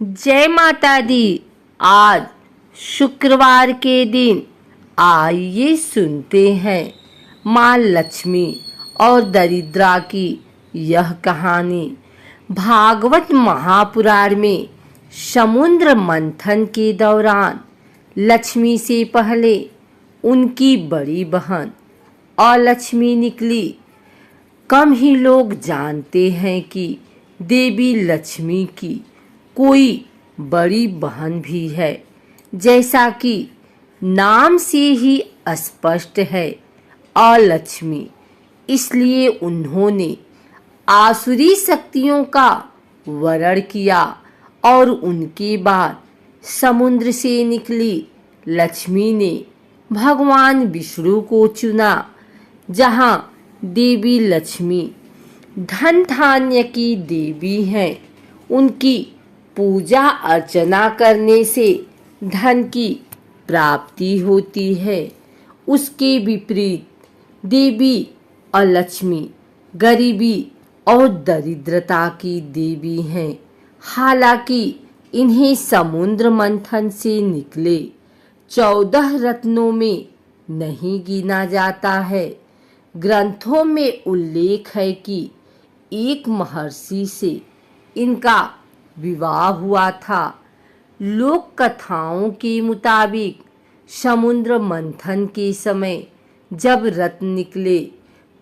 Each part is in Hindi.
जय माता दी। आज शुक्रवार के दिन आइए सुनते हैं माँ लक्ष्मी और दरिद्रा की यह कहानी। भागवत महापुराण में समुद्र मंथन के दौरान लक्ष्मी से पहले उनकी बड़ी बहन अलक्ष्मी निकली। कम ही लोग जानते हैं कि देवी लक्ष्मी की कोई बड़ी बहन भी है। जैसा कि नाम से ही स्पष्ट है, अलक्ष्मी, इसलिए उन्होंने आसुरी शक्तियों का वरण किया और उनके बाद समुद्र से निकली लक्ष्मी ने भगवान विष्णु को चुना। जहाँ देवी लक्ष्मी धन धान्य की देवी हैं, उनकी पूजा अर्चना करने से धन की प्राप्ति होती है। उसके विपरीत देवी अलक्ष्मी गरीबी और दरिद्रता की देवी हैं। हालांकि इन्हें समुद्र मंथन से निकले 14 रत्नों में नहीं गिना जाता है। ग्रंथों में उल्लेख है कि एक महर्षि से इनका विवाह हुआ था। लोक कथाओं के मुताबिक समुद्र मंथन के समय जब रत्न निकले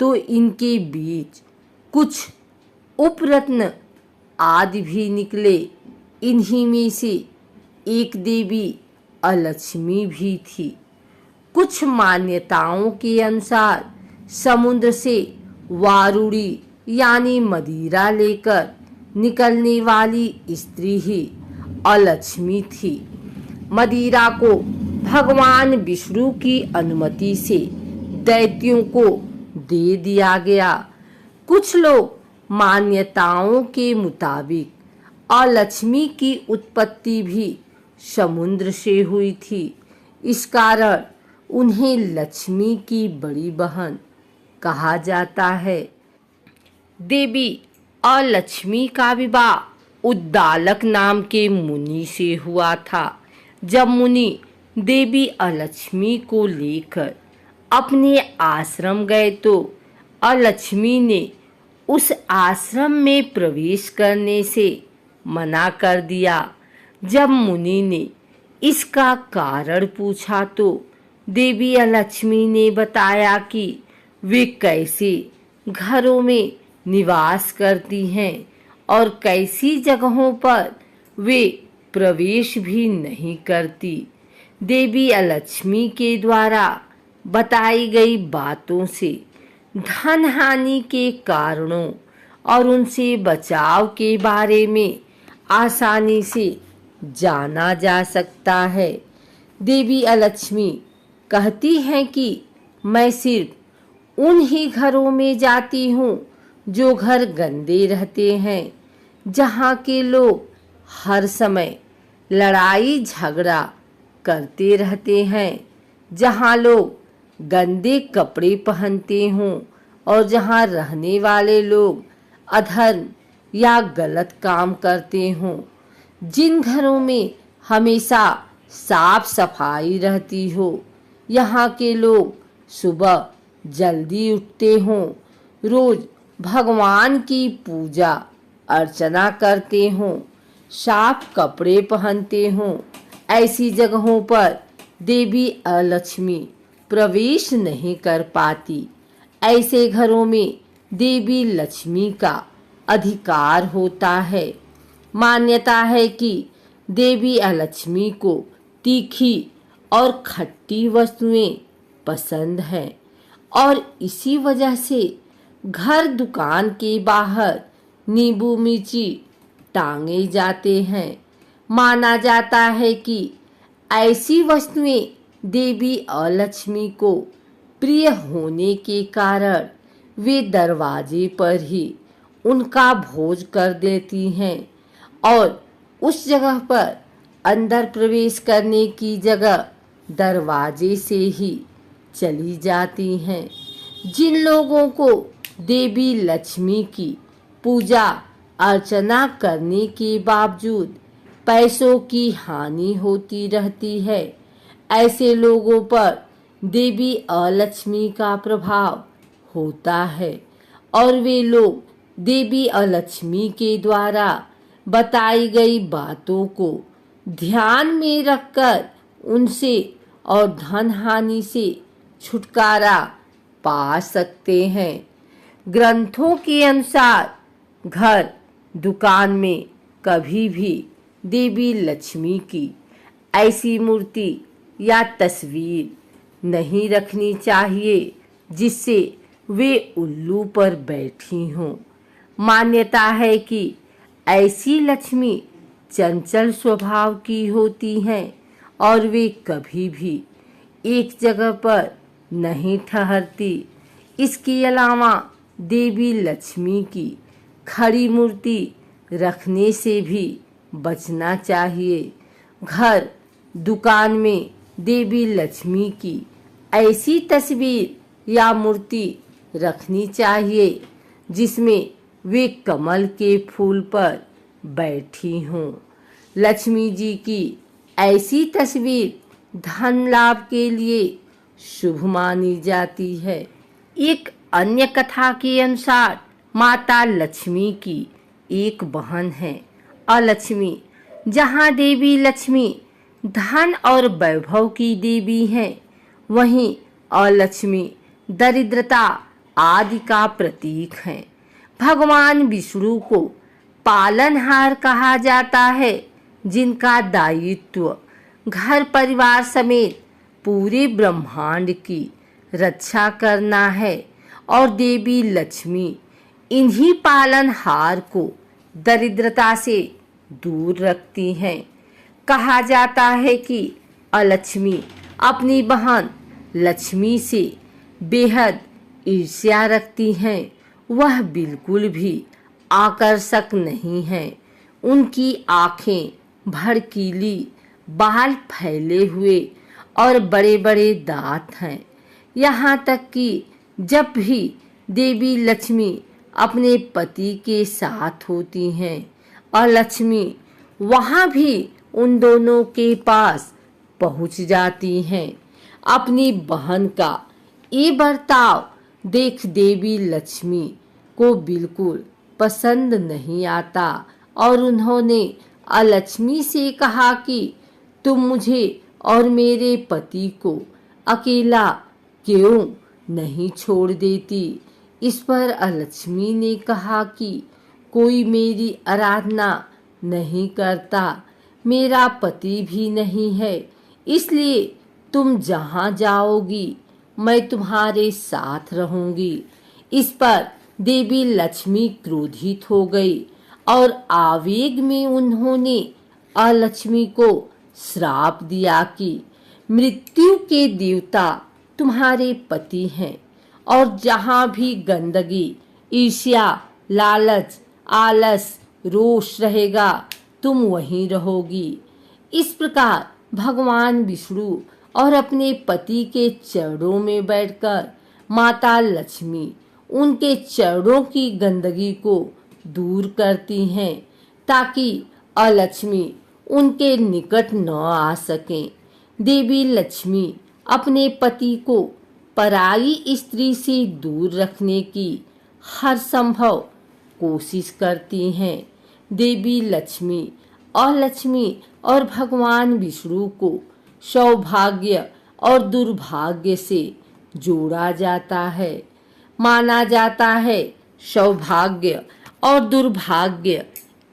तो इनके बीच कुछ उपरत्न आदि भी निकले। इन्हीं में से एक देवी अलक्ष्मी भी थी। कुछ मान्यताओं के अनुसार समुद्र से वारुणी यानी मदिरा लेकर निकलने वाली स्त्री ही अलक्ष्मी थी। मदिरा को भगवान विष्णु की अनुमति से दैत्यों को दे दिया गया। कुछ लोग मान्यताओं के मुताबिक अलक्ष्मी की उत्पत्ति भी समुद्र से हुई थी। इस कारण उन्हें लक्ष्मी की बड़ी बहन कहा जाता है। देवी अलक्ष्मी का विवाह उद्दालक नाम के मुनि से हुआ था। जब मुनि देवी अलक्ष्मी को लेकर अपने आश्रम गए तो अलक्ष्मी ने उस आश्रम में प्रवेश करने से मना कर दिया। जब मुनि ने इसका कारण पूछा तो देवी अलक्ष्मी ने बताया कि वे कैसे घरों में निवास करती हैं और कैसी जगहों पर वे प्रवेश भी नहीं करती। देवी अलक्ष्मी के द्वारा बताई गई बातों से धन हानि के कारणों और उनसे बचाव के बारे में आसानी से जाना जा सकता है। देवी अलक्ष्मी कहती हैं कि मैं सिर्फ उन ही घरों में जाती हूँ जो घर गंदे रहते हैं, जहाँ के लोग हर समय लड़ाई झगड़ा करते रहते हैं, जहाँ लोग गंदे कपड़े पहनते हों और जहाँ रहने वाले लोग अधर्म या गलत काम करते हों। जिन घरों में हमेशा साफ सफाई रहती हो, यहाँ के लोग सुबह जल्दी उठते हों, रोज भगवान की पूजा अर्चना करते हों, साफ कपड़े पहनते हों, ऐसी जगहों पर देवी अलक्ष्मी प्रवेश नहीं कर पाती। ऐसे घरों में देवी लक्ष्मी का अधिकार होता है। मान्यता है कि देवी अलक्ष्मी को तीखी और खट्टी वस्तुएं पसंद हैं और इसी वजह से घर दुकान के बाहर नींबू मिर्ची टांगे जाते हैं। माना जाता है कि ऐसी वस्तुएं देवी अलक्ष्मी को प्रिय होने के कारण वे दरवाजे पर ही उनका भोज कर देती हैं और उस जगह पर अंदर प्रवेश करने की जगह दरवाजे से ही चली जाती हैं। जिन लोगों को देवी लक्ष्मी की पूजा अर्चना करने के बावजूद पैसों की हानि होती रहती है। ऐसे लोगों पर देवी अलक्ष्मी का प्रभाव होता है और वे लोग देवी अलक्ष्मी के द्वारा बताई गई बातों को ध्यान में रखकर उनसे और धन हानि से छुटकारा पा सकते हैं। ग्रंथों के अनुसार घर दुकान में कभी भी देवी लक्ष्मी की ऐसी मूर्ति या तस्वीर नहीं रखनी चाहिए जिससे वे उल्लू पर बैठी हों। मान्यता है कि ऐसी लक्ष्मी चंचल स्वभाव की होती हैं और वे कभी भी एक जगह पर नहीं ठहरती। इसके अलावा देवी लक्ष्मी की खड़ी मूर्ति रखने से भी बचना चाहिए। घर दुकान में देवी लक्ष्मी की ऐसी तस्वीर या मूर्ति रखनी चाहिए जिसमें वे कमल के फूल पर बैठी हों। लक्ष्मी जी की ऐसी तस्वीर धन लाभ के लिए शुभ मानी जाती है। एक अन्य कथा के अनुसार माता लक्ष्मी की एक बहन है अलक्ष्मी। जहाँ देवी लक्ष्मी धन और वैभव की देवी हैं, वहीं अलक्ष्मी दरिद्रता आदि का प्रतीक है। भगवान विष्णु को पालनहार कहा जाता है, जिनका दायित्व घर परिवार समेत पूरे ब्रह्मांड की रक्षा करना है और देवी लक्ष्मी इन्हीं पालनहार को दरिद्रता से दूर रखती हैं। कहा जाता है कि अलक्ष्मी अपनी बहन लक्ष्मी से बेहद ईर्ष्या रखती हैं। वह बिल्कुल भी आकर्षक नहीं है। उनकी आंखें भड़कीली, बाल फैले हुए और बड़े बड़े दांत हैं। यहाँ तक कि जब भी देवी लक्ष्मी अपने पति के साथ होती हैं और लक्ष्मी वहाँ भी उन दोनों के पास पहुँच जाती हैं। अपनी बहन का ये बर्ताव देख देवी लक्ष्मी को बिल्कुल पसंद नहीं आता और उन्होंने अलक्ष्मी से कहा कि तुम मुझे और मेरे पति को अकेला क्यों नहीं छोड़ देती। इस पर अलक्ष्मी ने कहा कि कोई मेरी आराधना नहीं करता, मेरा पति भी नहीं है, इसलिए तुम जहाँ जाओगी मैं तुम्हारे साथ रहूंगी। इस पर देवी लक्ष्मी क्रोधित हो गई और आवेग में उन्होंने अलक्ष्मी को श्राप दिया कि मृत्यु के देवता तुम्हारे पति हैं और जहाँ भी गंदगी, ईर्ष्या, लालच, आलस, रोष रहेगा तुम वहीं रहोगी। इस प्रकार भगवान विष्णु और अपने पति के चरणों में बैठकर माता लक्ष्मी उनके चरणों की गंदगी को दूर करती हैं ताकि अलक्ष्मी उनके निकट न आ सकें। देवी लक्ष्मी अपने पति को पराई स्त्री से दूर रखने की हर संभव कोशिश करती हैं। देवी लक्ष्मी और भगवान विष्णु को सौभाग्य और दुर्भाग्य से जोड़ा जाता है। माना जाता है सौभाग्य और दुर्भाग्य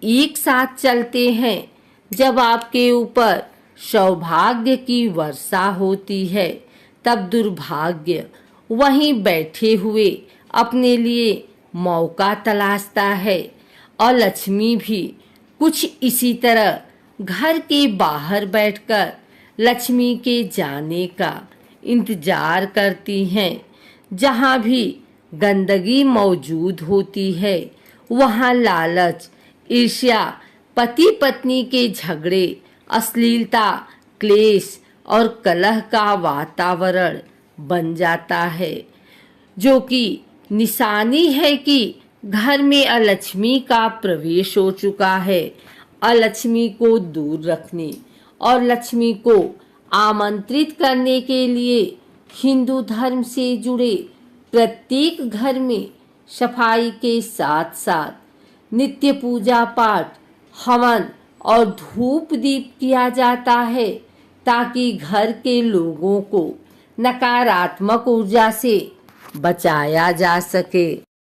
एक साथ चलते हैं। जब आपके ऊपर सौभाग्य की वर्षा होती है तब दुर्भाग्य वहीं बैठे हुए अपने लिए मौका तलाशता है और लक्ष्मी भी कुछ इसी तरह घर के बाहर बैठकर लक्ष्मी के जाने का इंतजार करती हैं। जहाँ भी गंदगी मौजूद होती है वहाँ लालच, ईर्ष्या, पति पत्नी के झगड़े, अश्लीलता, क्लेश और कलह का वातावरण बन जाता है, जो कि निशानी है कि घर में अलक्ष्मी का प्रवेश हो चुका है अलक्ष्मी को दूर रखने और लक्ष्मी को आमंत्रित करने के लिए हिंदू धर्म से जुड़े प्रत्येक घर में सफाई के साथ साथ नित्य पूजा पाठ, हवन और धूप दीप किया जाता है ताकि घर के लोगों को नकारात्मक ऊर्जा से बचाया जा सके।